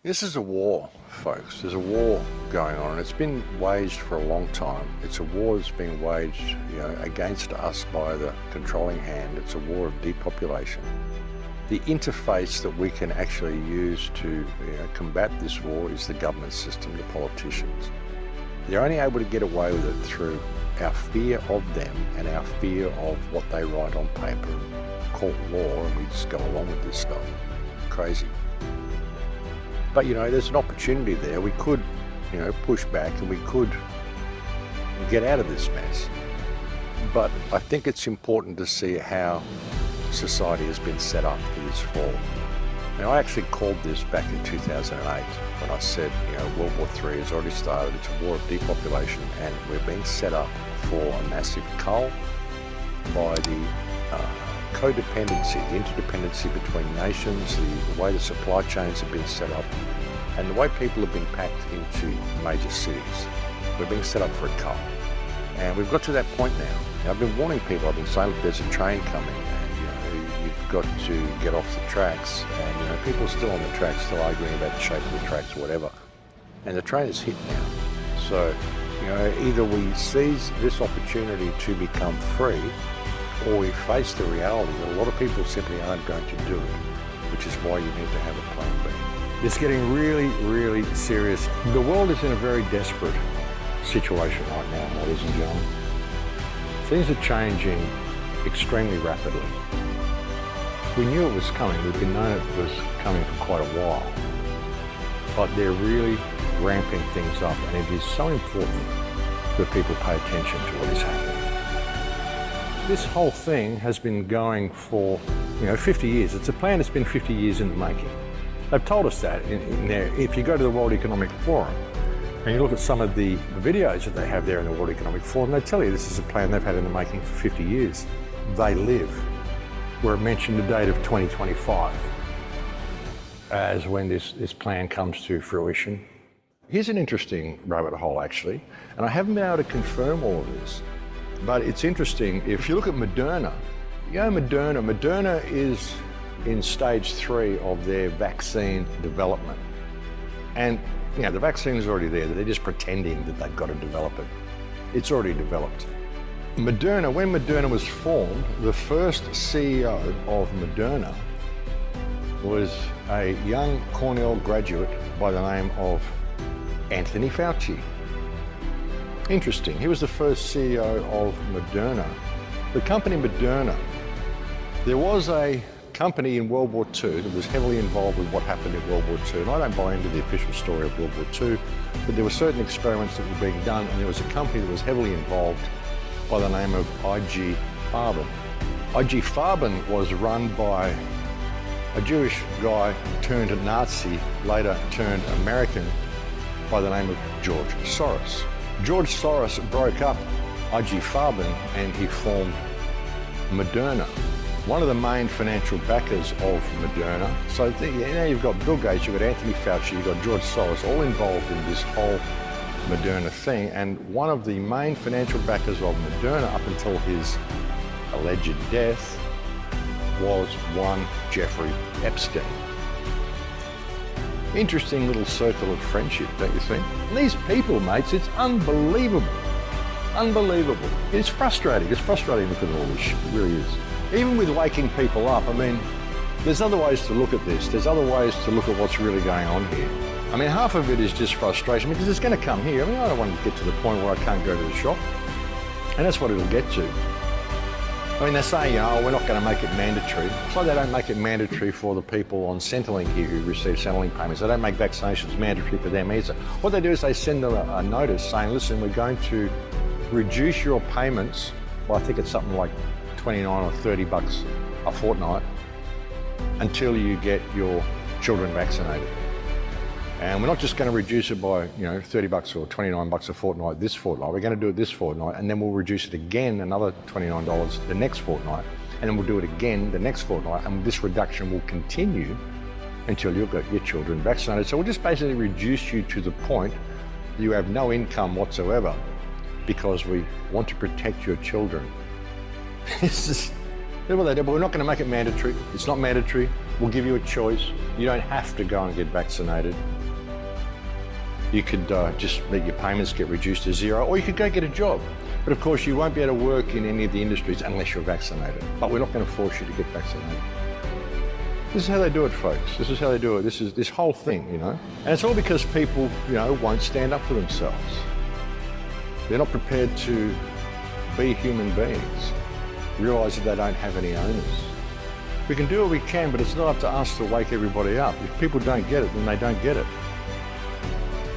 This is a war, folks. There's a war going on, and it's been waged for a long time. It's a war that's being waged, against us by the controlling hand. It's a war of depopulation. The interface that we can actually use to combat this war is the government system, the politicians. They're only able to get away with it through our fear of them and our fear of what they write on paper, called law, and we just go along with this stuff. Crazy. But there's an opportunity there. We could, push back, and we could get out of this mess. But I think it's important to see how society has been set up for this fall. Now, I actually called this back in 2008 when I said, World War III has already started. It's a war of depopulation, and we're being set up for a massive cull by the codependency, the interdependency between nations, the way the supply chains have been set up, and the way people have been packed into major cities. We're being set up for a cull. And we've got to that point now. I've been warning people, I've been saying, look, there's a train coming, and you've got to get off the tracks. And people are still on the tracks, still arguing about the shape of the tracks or whatever. And the train is hit now. So, either we seize this opportunity to become free, or we face the reality that a lot of people simply aren't going to do it, which is why you need to have a plan B. It's getting really, really serious. The world is in a very desperate situation right now, ladies and gentlemen. Things are changing extremely rapidly. We knew it was coming. We've been knowing it was coming for quite a while. But they're really ramping things up, and it is so important that people pay attention to what is happening. This whole thing has been going for 50 years. It's a plan that's been 50 years in the making. They've told us that in there. If you go to the World Economic Forum and you look at some of the videos that they have there in the World Economic Forum, they tell you this is a plan they've had in the making for 50 years. They live. We're mentioned the date of 2025 as when this plan comes to fruition. Here's an interesting rabbit hole, actually, and I haven't been able to confirm all of this. But it's interesting, if you look at Moderna, Moderna is in stage 3 of their vaccine development. And the vaccine is already there, they're just pretending that they've got to develop it. It's already developed. Moderna, when Moderna was formed, the first CEO of Moderna was a young Cornell graduate by the name of Anthony Fauci. Interesting, he was the first CEO of Moderna. The company Moderna, there was a company in World War II that was heavily involved with what happened in World War II, and I don't buy into the official story of World War II, but there were certain experiments that were being done, and there was a company that was heavily involved by the name of IG Farben. IG Farben was run by a Jewish guy turned Nazi, later turned American, by the name of George Soros. George Soros broke up IG Farben and he formed Moderna, one of the main financial backers of Moderna. So you've got Bill Gates, you've got Anthony Fauci, you've got George Soros, all involved in this whole Moderna thing. And one of the main financial backers of Moderna up until his alleged death was one Jeffrey Epstein. Interesting little circle of friendship, don't you think? And these people, mates, it's unbelievable. Unbelievable. It's frustrating. It's frustrating looking at all this shit. It really is. Even with waking people up, there's other ways to look at this. There's other ways to look at what's really going on here. Half of it is just frustration because it's going to come here. I don't want to get to the point where I can't go to the shop. And that's what it'll get to. They say, we're not going to make it mandatory. It's like they don't make it mandatory for the people on Centrelink here who receive Centrelink payments. They don't make vaccinations mandatory for them either. What they do is they send them a notice saying, listen, we're going to reduce your payments by, I think it's something like 29 or 30 bucks a fortnight until you get your children vaccinated. And we're not just going to reduce it by 30 bucks or 29 bucks a fortnight this fortnight. We're going to do it this fortnight, and then we'll reduce it again another $29 the next fortnight, and then we'll do it again the next fortnight, and this reduction will continue until you've got your children vaccinated. So we'll just basically reduce you to the point that you have no income whatsoever because we want to protect your children. This is what they do, but we're not going to make it mandatory. It's not mandatory. We'll give you a choice. You don't have to go and get vaccinated. You could just let your payments get reduced to zero, or you could go get a job. But of course, you won't be able to work in any of the industries unless you're vaccinated. But we're not going to force you to get vaccinated. This is how they do it, folks. This is how they do it. This is this whole thing, you know. And it's all because people, you know, won't stand up for themselves. They're not prepared to be human beings, realize that they don't have any owners. We can do what we can, but it's not up to us to wake everybody up. If people don't get it, then they don't get it.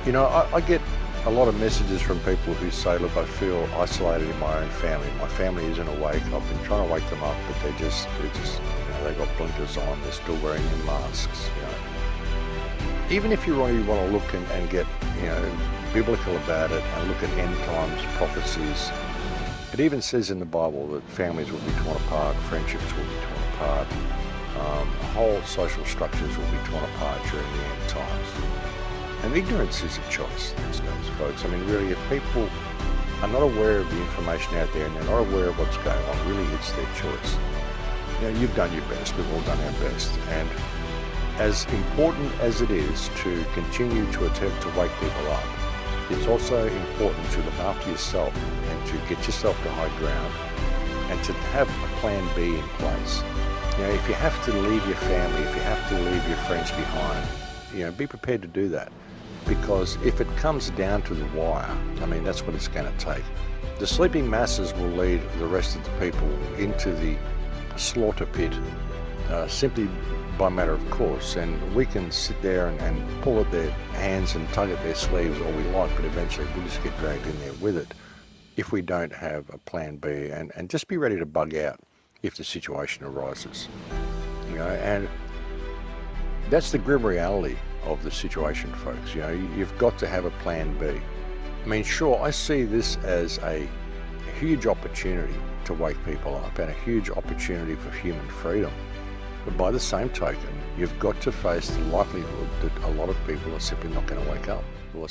You know, I get a lot of messages from people who say, look, I feel isolated in my own family. My family isn't awake. I've been trying to wake them up, but they're just, you know, they've got blinkers on. They're still wearing their masks, you know. Even if you really want to look and get, you know, biblical about it and look at end times prophecies, it even says in the Bible that families will be torn apart, friendships will be torn apart, whole social structures will be torn apart during the end times. And ignorance is a choice these days, folks. I mean, really, if people are not aware of the information out there and they're not aware of what's going on, really it's their choice. You know, you've done your best. We've all done our best. And as important as it is to continue to attempt to wake people up, it's also important to look after yourself and to get yourself to high ground and to have a plan B in place. You know, if you have to leave your family, if you have to leave your friends behind, you know, be prepared to do that. Because if it comes down to the wire, I mean, that's what it's going to take. The sleeping masses will lead the rest of the people into the slaughter pit simply by matter of course. And we can sit there and pull at their hands and tug at their sleeves all we like, but eventually we'll just get dragged in there with it if we don't have a plan B. And just be ready to bug out if the situation arises. You know, and that's the grim reality of the situation, folks. You know, you've got to have a plan B. I mean, sure, I see this as a huge opportunity to wake people up and a huge opportunity for human freedom. But by the same token, you've got to face the likelihood that a lot of people are simply not going to wake up. Or